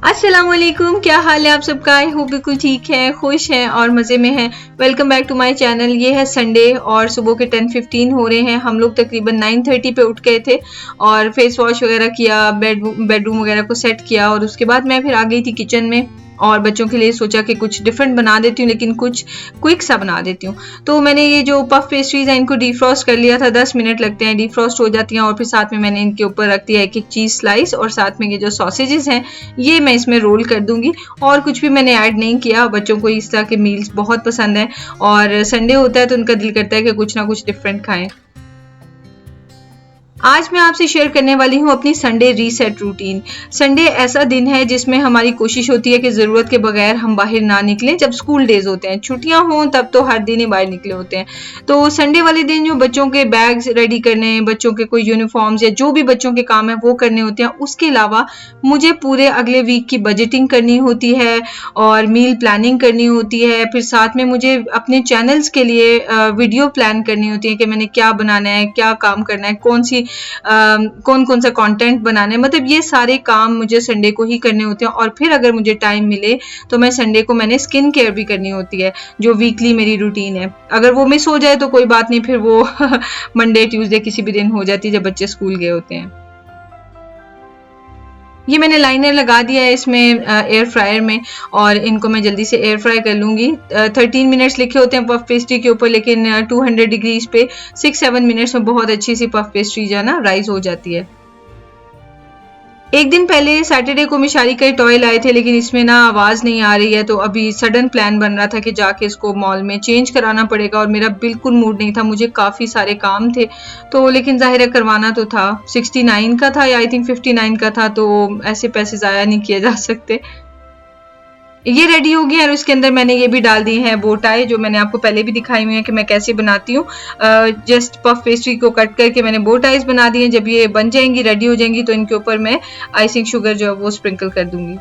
अस्सलाम वालेकुम, क्या हाल है आप सबका। आई होप बिल्कुल ठीक है, खुश हैं और मज़े में हैं। Welcome back to my channel. ये है संडे और सुबह के 10:15 हो रहे हैं। हम लोग तकरीबन 9:30 पे उठ गए थे और फेस वॉश वगैरह किया, बेडरूम वगैरह को सेट किया और उसके बाद मैं फिर आ गई थी किचन में और बच्चों के लिए सोचा कि कुछ डिफरेंट बना देती हूँ, लेकिन कुछ क्विक सा बना देती हूँ। तो मैंने ये जो पफ पेस्ट्रीज हैं इनको डीफ्रॉस्ट कर लिया था। 10 मिनट लगते हैं, डीफ्रॉस्ट हो जाती हैं और फिर साथ में मैंने इनके ऊपर रख दिया एक चीज़ स्लाइस और साथ में ये जो सॉसेजेस हैं ये मैं इसमें रोल कर दूंगी। और कुछ भी मैंने ऐड नहीं किया। बच्चों को इस तरह के मील्स बहुत पसंद हैं और संडे होता है तो उनका दिल करता है कि कुछ ना कुछ डिफरेंट खाएं। आज मैं आपसे शेयर करने वाली हूँ अपनी संडे रीसेट रूटीन। संडे ऐसा दिन है जिसमें हमारी कोशिश होती है कि ज़रूरत के बगैर हम बाहर ना निकलें। जब स्कूल डेज होते हैं, छुट्टियाँ हों, तब तो हर दिन ही बाहर निकले होते हैं। तो संडे वाले दिन जो बच्चों के बैग्स रेडी करने, बच्चों के कोई यूनिफॉर्म्स या जो भी बच्चों के काम है वो करने होते हैं। उसके अलावा मुझे पूरे अगले वीक की बजटिंग करनी होती है और मील प्लानिंग करनी होती है। फिर साथ में मुझे अपने चैनल्स के लिए वीडियो प्लान करनी होती है कि मैंने क्या बनाना है, क्या काम करना है, कौन कौन सा कंटेंट बनाना है। मतलब ये सारे काम मुझे संडे को ही करने होते हैं। और फिर अगर मुझे टाइम मिले तो मैं संडे को मैंने स्किन केयर भी करनी होती है, जो वीकली मेरी रूटीन है। अगर वो मिस हो जाए तो कोई बात नहीं, फिर वो मंडे ट्यूसडे किसी भी दिन हो जाती है जब बच्चे स्कूल गए होते हैं। ये मैंने लाइनर लगा दिया है इसमें एयर फ्रायर में और इनको मैं जल्दी से एयर फ्राई कर लूँगी। 13 मिनट्स लिखे होते हैं पफ पेस्ट्री के ऊपर, लेकिन 200 डिग्रीज पे 6-7 मिनट्स में बहुत अच्छी सी पफ पेस्ट्री जो है ना राइज हो जाती है। एक दिन पहले सैटरडे को मिशारी का टॉय लाए थे, लेकिन इसमें ना आवाज़ नहीं आ रही है। तो अभी सडन प्लान बन रहा था कि जाके इसको मॉल में चेंज कराना पड़ेगा और मेरा बिल्कुल मूड नहीं था, मुझे काफ़ी सारे काम थे। तो लेकिन ज़ाहिर है करवाना तो था। 69 का था या आई थिंक 59 का था, तो ऐसे पैसे ज़ाया नहीं किए जा सकते। ये रेडी हो गया और उसके अंदर मैंने ये भी डाल दी हैं बो टाई, जो मैंने आपको पहले भी दिखाई हुई है कि मैं कैसे बनाती हूँ। जस्ट पफ पेस्ट्री को कट करके मैंने बो टाइज बना दी हैं। जब ये बन जाएंगी, रेडी हो जाएंगी, तो इनके ऊपर मैं आइसिंग शुगर जो है वो स्प्रिंकल कर दूंगी।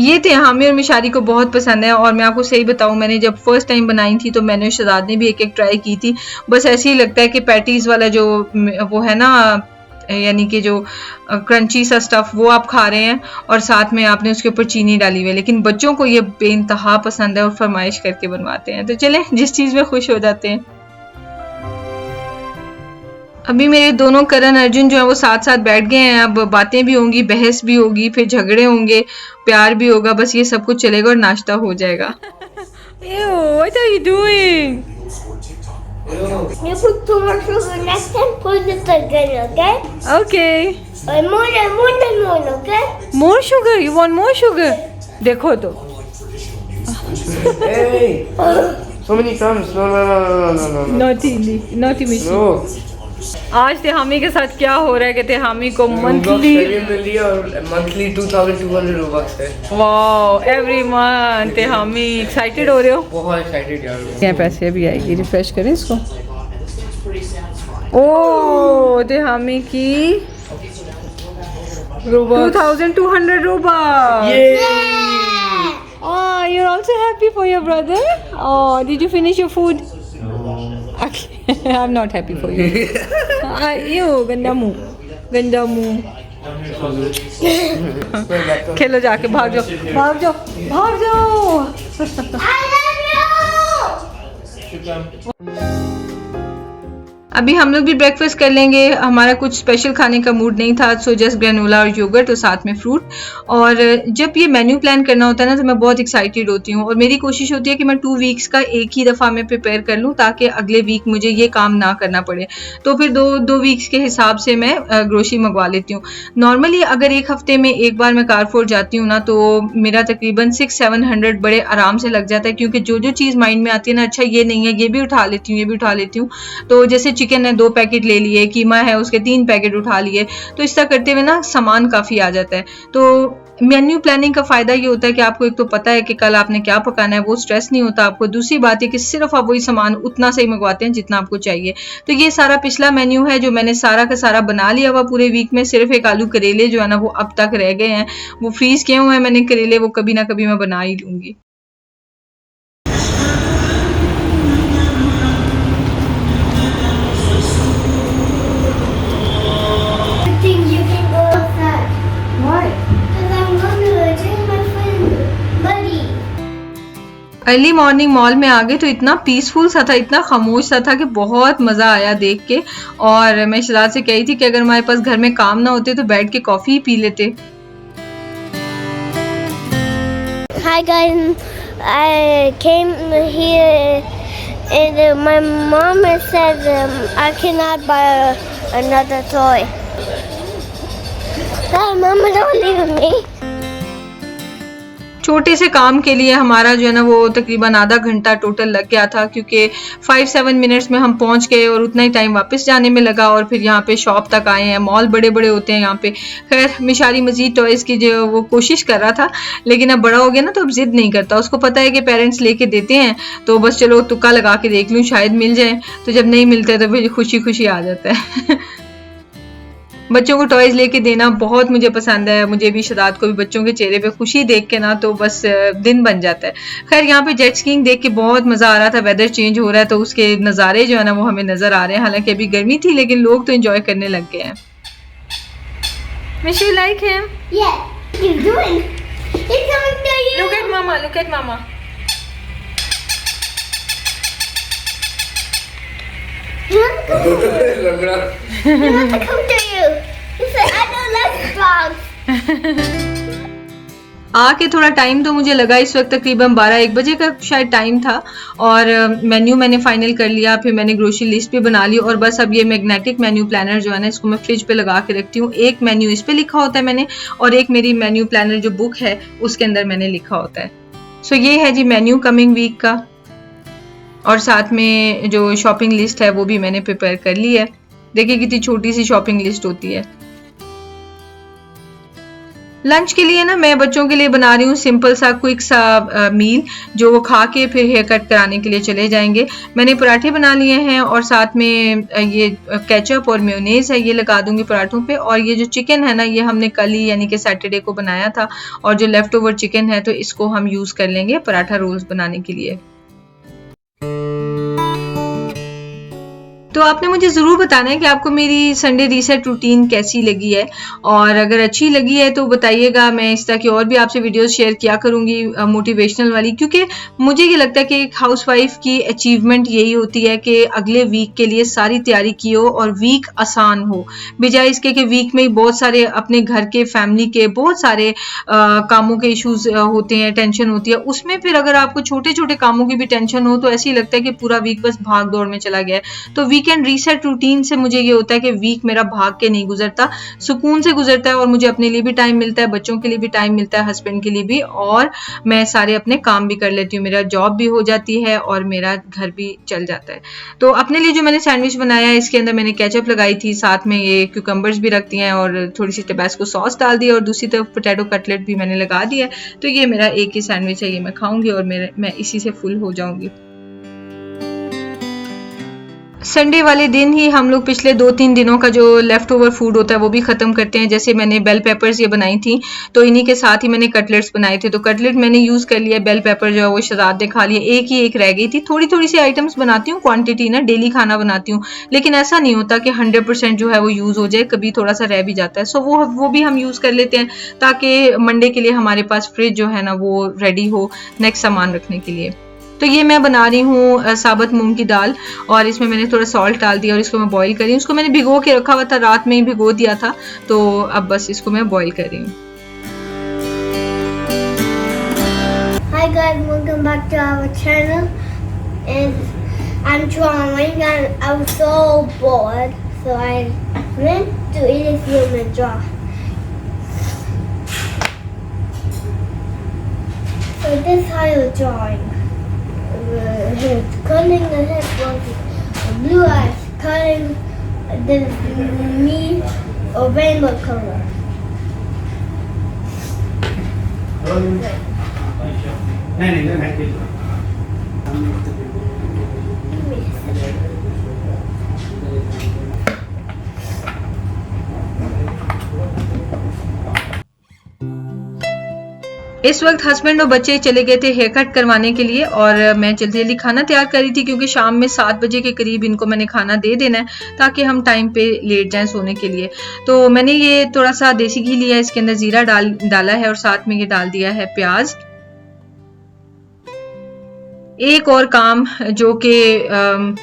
ये तेहामी और मिशारी को बहुत पसंद है और मैं आपको सही बताऊं, मैंने जब फर्स्ट टाइम बनाई थी तो मैंने और शहजाद ने भी एक एक ट्राई की थी। बस ऐसे ही लगता है कि पैटीज वाला जो वो है ना, यानी कि जो क्रंची सा स्टफ वो आप खा रहे हैं और साथ में आपने उसके ऊपर चीनी डाली हुई है। लेकिन बच्चों को ये बेइंतहा पसंद है और फरमाइश करके बनवाते हैं। तो चलें, जिस चीज़ में खुश हो जाते हैं। अभी मेरे दोनों करण अर्जुन जो है वो साथ साथ बैठ गए हैं। अब बातें भी होंगी, बहस भी होगी, फिर झगड़े होंगे, प्यार भी होगा। बस ये सब कुछ चलेगा और नाश्ता हो जाएगा। Ew, what are you doing? You put too much sugar next time, put it again, okay? Okay. More, okay? More sugar? You want more sugar? देखो तो। Hey! So many times. No. Naughty Mishi. No. आज तेहामी के साथ क्या हो रहा है कि तेहामी को मंथली मंथली और मंथली 2200 रूबक्स है। Wow, every month. Tehami excited हो रहे हो? बहुत एक्साइटेड यार। क्या पैसे अभी आएगी, रिफ्रेश करें इसको। ओ तेहामी की 2200 रूबक्स। Oh, you're also happy for your brother? Oh, did you finish your food? Okay, I'm not happy for you. Ew, गंदा मुंह। खेलो जाके, भाग जाओ। I love you! अभी हम लोग भी ब्रेकफास्ट कर लेंगे। हमारा कुछ स्पेशल खाने का मूड नहीं था, सो जस्ट ग्रेनोला और योगर्ट और साथ में फ्रूट। और जब ये मेन्यू प्लान करना होता है ना तो मैं बहुत एक्साइटेड होती हूँ और मेरी कोशिश होती है कि मैं 2 वीक्स का एक ही दफ़ा में प्रिपेयर कर लूँ ताकि अगले वीक मुझे ये काम ना करना पड़े। तो फिर दो वीक्स के हिसाब से मैं ग्रोसरी मंगवा लेती हूँ। नॉर्मली अगर एक हफ्ते में एक बार मैं कारफोर जाती हूँ ना तो मेरा तकरीबन 600-700 बड़े आराम से लग जाता है, क्योंकि जो चीज़ माइंड में आती है ना, अच्छा ये नहीं है, ये भी उठा लेती हूँ। तो जैसे चिकन है 2 पैकेट ले लिए, कीमा है उसके 3 पैकेट उठा लिए। तो इस तरह करते हुए ना सामान काफ़ी आ जाता है। तो मेन्यू प्लानिंग का फ़ायदा ये होता है कि आपको एक तो पता है कि कल आपने क्या पकाना है, वो स्ट्रेस नहीं होता आपको। दूसरी बात है कि सिर्फ आप वही सामान उतना सही मंगवाते हैं जितना आपको चाहिए। तो ये सारा पिछला मेन्यू है जो मैंने सारा का सारा बना लिया हुआ पूरे वीक में। सिर्फ एक आलू करेले जो है ना वो अब तक रह गए हैं, वो फ्रीज़ किए हुए हैं मैंने करेले, वो कभी ना कभी मैं बना ही लूँगी। You think you can go early morning mall में आ गए तो इतना पीसफुल सा था, इतना खामोश सा था कि बहुत मज़ा आया देख के। और मैं शराद से कही थी कि अगर हमारे पास घर में काम ना होते तो बैठ के कॉफ़ी ही पी लेते। Hi guys, I came here and my mom said I cannot buy another toy. Hi, Mama, don't leave me. छोटे से काम के लिए हमारा जो है ना वो तकरीबन आधा घंटा टोटल लग गया था, क्योंकि 5-7 मिनट्स में हम पहुंच गए और उतना ही टाइम वापस जाने में लगा। और फिर यहाँ पे शॉप तक आए हैं, मॉल बड़े बड़े होते हैं यहाँ पे। खैर मिशारी मजीद टॉयज़ की जो वो कोशिश कर रहा था, लेकिन अब बड़ा हो गया ना तो अब जिद नहीं करता। उसको पता है कि पेरेंट्स लेके देते हैं तो बस चलो तुक्का लगा के देख लूँ शायद मिल जाए, तो जब नहीं मिलता है तो फिर खुशी खुशी आ जाता है। बच्चों को टॉयज लेके देना बहुत मुझे पसंद है, मुझे भी शदाद को भी बच्चों के चेहरे पे खुशी देख के ना तो बस दिन बन जाता है। खैर यहाँ पे जेट स्कीइंग देख के बहुत मज़ा आ रहा था। वेदर चेंज हो रहा है तो उसके नज़ारे जो है ना वो हमें नज़र आ रहे हैं। हालांकि अभी गर्मी थी लेकिन लोग तो एंजॉय करने लग गए हैं। Michelle, like him? Yeah, he's doing. He's coming to you. Look at mama, look at mama. He wants to come to you. He wants to come to you. He said, I don't like frogs. आके थोड़ा time तो मुझे लगा, इस वक्त तकरीबन 12-1 बजे का शायद टाइम था। और मेन्यू मैंने फाइनल कर लिया, फिर मैंने ग्रोसरी लिस्ट भी बना ली। और बस अब ये मैग्नेटिक मेन्यू प्लानर जो है ना इसको मैं फ्रिज पे लगा के रखती हूँ। एक मेन्यू इस पे लिखा होता है मैंने, और एक मेरी मेन्यू प्लानर जो बुक है उसके अंदर मैंने लिखा होता है। सो ये है जी मेन्यू कमिंग वीक का, और साथ में जो शॉपिंग लिस्ट है वो भी मैंने प्रिपेयर कर ली है। देखिए कितनी छोटी सी शॉपिंग लिस्ट होती है। लंच के लिए ना मैं बच्चों के लिए बना रही हूँ सिंपल सा क्विक सा मील, जो वो खा के फिर हेयर कट कराने के लिए चले जाएंगे। मैंने पराठे बना लिए हैं और साथ में ये केचप और मेयोनेज़ है, ये लगा दूंगी पराठों पे। और ये जो चिकन है ना ये हमने कल ही यानी कि सैटरडे को बनाया था, और जो लेफ्ट ओवर चिकन है तो इसको हम यूज़ कर लेंगे पराठा रोल्स बनाने के लिए। तो आपने मुझे ज़रूर बताना है कि आपको मेरी संडे रीसेट रूटीन कैसी लगी है, और अगर अच्छी लगी है तो बताइएगा। मैं इस तरह की और भी आपसे वीडियोस शेयर किया करूँगी मोटिवेशनल वाली, क्योंकि मुझे ये लगता है कि एक हाउसवाइफ की अचीवमेंट यही होती है कि अगले वीक के लिए सारी तैयारी की हो और वीक आसान हो, बजाय इसके कि वीक में ही बहुत सारे अपने घर के फैमिली के बहुत सारे कामों के इश्यूज होते हैं, टेंशन होती है। उसमें फिर अगर आपको छोटे छोटे कामों की भी टेंशन हो तो ऐसे ही लगता है कि पूरा वीक बस भाग दौड़ में चला गया है। तो वीकेंड रीसेट रूटीन से मुझे ये होता है कि वीक मेरा भाग के नहीं गुजरता, सुकून से गुजरता है, और मुझे अपने लिए भी टाइम मिलता है, बच्चों के लिए भी टाइम मिलता है, हस्बैंड के लिए भी, और मैं सारे अपने काम भी कर लेती हूँ। मेरा जॉब भी हो जाती है और मेरा घर भी चल जाता है। तो अपने लिए जो मैंने सैंडविच बनाया है इसके अंदर मैंने केचप लगाई थी, साथ में ये क्यूकम्बर्स भी रख दिए हैं और थोड़ी सी टबास्को सॉस डाल दी, और दूसरी तरफ पोटैटो कटलेट भी मैंने लगा दिया। तो ये मेरा एक ही सैंडविच है, ये मैं खाऊंगी और मैं इसी से फुल हो जाऊंगी। संडे वाले दिन ही हम लोग पिछले 2-3 दिनों का जो लेफ्ट ओवर फूड होता है वो भी ख़त्म करते हैं। जैसे मैंने बेल पेपर्स ये बनाई थी तो इन्हीं के साथ ही मैंने कटलेट्स बनाए थे, तो कटलेट मैंने यूज़ कर लिया। बेल पेपर जो है वो शराद ने खा लिया, एक रह गई थी। थोड़ी थोड़ी सी आइटम्स बनाती हूँ, क्वांटिटी ना, डेली खाना बनाती हूँ, लेकिन ऐसा नहीं होता कि 100% जो है वो यूज़ हो जाए, कभी थोड़ा सा रह भी जाता है। सो वो भी हम यूज़ कर लेते हैं ताकि मंडे के लिए हमारे पास फ्रिज जो है ना वो रेडी हो नेक्स्ट सामान रखने के लिए। तो ये मैं बना रही हूँ साबुत मूंग की दाल, और इसमें मैंने थोड़ा सॉल्ट डाल दिया और इसको मैं बॉईल कर रही हूँ। इसको मैंने भिगो के रखा हुआ था, रात में ही भिगो दिया था, तो अब बस इसको मैं बॉईल कर रही हूँ। Hi guys, welcome back to our channel. And I'm drawing and I was so bored, so I went to Elysium and draw. So this is how you're drawing. He's cutting the head was blue eyes, cutting the me a rainbow color. इस वक्त husband और बच्चे चले गए थे hair cut करवाने के लिए, और मैं जल्दी जल्दी खाना तैयार कर रही थी क्योंकि शाम में 7 बजे के करीब इनको मैंने खाना दे देना है ताकि हम टाइम पे लेट जाएं सोने के लिए। तो मैंने ये थोड़ा सा देसी घी लिया है, इसके अंदर जीरा डाला है और साथ में ये डाल दिया है प्याज। एक और काम जो कि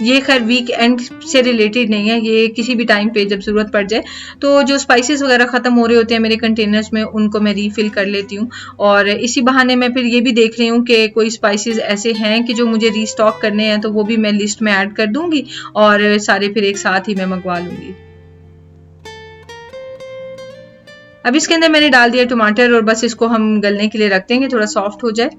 ये खैर वीकेंड से रिलेटेड नहीं है, ये किसी भी टाइम पे जब ज़रूरत पड़ जाए तो जो स्पाइसेस वगैरह ख़त्म हो रहे होते हैं मेरे कंटेनर्स में, उनको मैं रीफ़िल कर लेती हूँ। और इसी बहाने मैं फिर ये भी देख रही हूँ कि कोई स्पाइसेस ऐसे हैं कि जो मुझे रीस्टॉक करने हैं, तो वो भी मैं लिस्ट में ऐड कर दूँगी और सारे फिर एक साथ ही मैं मंगवा लूँगी। अब इसके अंदर मैंने डाल दिया टमाटर और बस इसको हम गलने के लिए रख देंगे, थोड़ा सॉफ्ट हो जाए।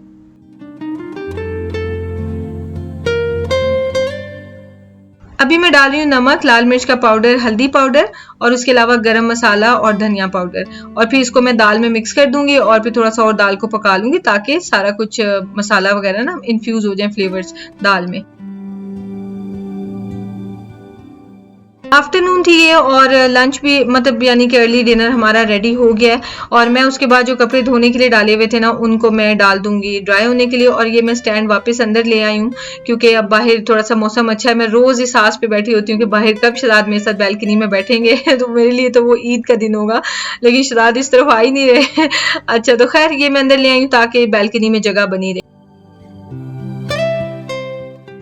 अभी मैं डाल रही हूँ नमक, लाल मिर्च का पाउडर, हल्दी पाउडर और उसके अलावा गरम मसाला और धनिया पाउडर, और फिर इसको मैं दाल में मिक्स कर दूंगी और फिर थोड़ा सा और दाल को पका लूंगी ताकि सारा कुछ मसाला वगैरह ना इन्फ्यूज हो जाए फ्लेवर्स दाल में। आफ्टरनून थी ये और लंच भी मतलब यानी कि अर्ली डिनर हमारा रेडी हो गया है। और मैं उसके बाद जो कपड़े धोने के लिए डाले हुए थे ना, उनको मैं डाल दूंगी ड्राई होने के लिए। और ये मैं स्टैंड वापस अंदर ले आई हूँ क्योंकि अब बाहर थोड़ा सा मौसम अच्छा है। मैं रोज इस आस पे बैठी होती हूँ कि बाहर कब शराद मेरे साथ बैल्कनी में बैठेंगे तो मेरे लिए तो वो ईद का दिन होगा, लेकिन शराद इस तरफ आ ही नहीं रहे। अच्छा, तो खैर ये मैं अंदर ले आई हूँ ताकि बैल्कनी में जगह बनी रहे।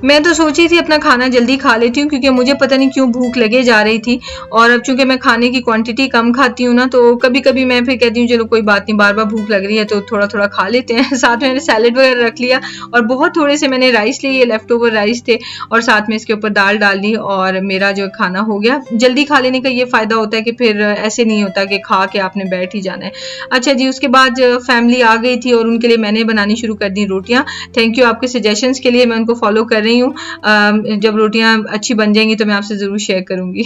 मैं तो सोची थी अपना खाना जल्दी खा लेती हूँ क्योंकि मुझे पता नहीं क्यों भूख लगे जा रही थी। और अब चूंकि मैं खाने की क्वांटिटी कम खाती हूँ ना, तो कभी कभी मैं फिर कहती हूँ चलो कोई बात नहीं, बार बार भूख लग रही है तो थोड़ा थोड़ा खा लेते हैं। साथ में मैंने सैलेड वगैरह रख लिया और बहुत थोड़े से मैंने राइस लिए, लेफ्ट ओवर राइस थे, और साथ में इसके ऊपर दाल डाल ली और मेरा जो खाना हो गया। जल्दी खा लेने का ये फायदा होता है कि फिर ऐसे नहीं होता कि खा के आपने बैठ ही जाना है। अच्छा जी, उसके बाद फैमिली आ गई थी और उनके लिए मैंने बनानी शुरू कर दी रोटियाँ। थैंक यू आपके सजेशंस के लिए, मैं उनको फॉलो कर रही हूँ। जब रोटियां अच्छी बन जाएंगी तो मैं आपसे जरूर शेयर करूंगी।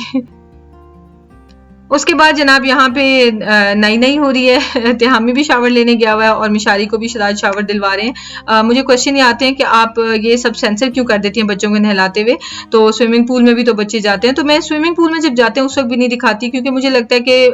उसके बाद जनाब यहाँ पे नई नई हो रही है। तिहामी भी शावर लेने गया हुआ है और मिशारी को भी शराद शावर दिलवा रहे हैं। मुझे क्वेश्चन ये आते हैं कि आप ये सब सेंसर क्यों कर देती हैं बच्चों को नहलाते हुए, तो स्विमिंग पूल में भी तो बच्चे जाते हैं। तो मैं स्विमिंग पूल में जब जाते हैं उस वक्त भी नहीं दिखाती क्योंकि मुझे लगता है कि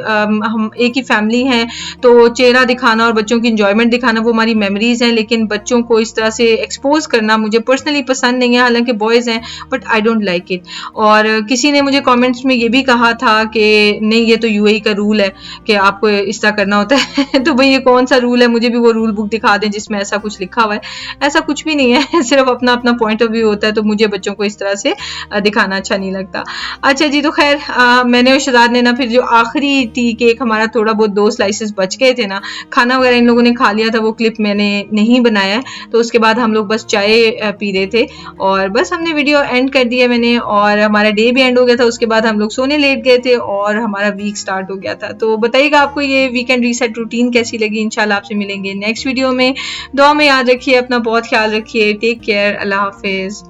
हम एक ही फैमिली हैं, तो चेहरा दिखाना और बच्चों की इंजॉयमेंट दिखाना वो हमारी मेमोरीज हैं, लेकिन बच्चों को इस तरह से एक्सपोज करना मुझे पर्सनली पसंद नहीं है। हालांकि बॉयज़ हैं but I don't like it. और किसी ने मुझे कॉमेंट्स में ये भी कहा था कि नहीं ये तो यूएई का रूल है कि आपको इस तरह करना होता है। तो भाई ये कौन सा रूल है, मुझे भी वो रूल बुक दिखा दें जिसमें ऐसा कुछ लिखा हुआ है। ऐसा कुछ भी नहीं है, सिर्फ अपना अपना पॉइंट ऑफ व्यू होता है, तो मुझे बच्चों को इस तरह से दिखाना अच्छा नहीं लगता। अच्छा जी, तो खैर मैंने और शहजाद ने ना फिर जो आखिरी टी केक हमारा थोड़ा बहुत 2 स्लाइसेस बच गए थे ना, खाना वगैरह इन लोगों ने खा लिया था, वो क्लिप मैंने नहीं बनाया है। तो उसके बाद हम लोग बस चाय पी रहे थे और बस हमने वीडियो एंड कर दिया मैंने, और हमारा डे भी एंड हो गया था। उसके बाद हम लोग सोने लेट गए थे और हमारा वीक स्टार्ट हो गया था। तो बताइएगा आपको ये वीकेंड रीसेट रूटीन कैसी लगी। इंशाल्लाह आपसे मिलेंगे नेक्स्ट वीडियो में। दुआ में याद रखिए, अपना बहुत ख्याल रखिए। टेक केयर, अल्लाह हाफिज।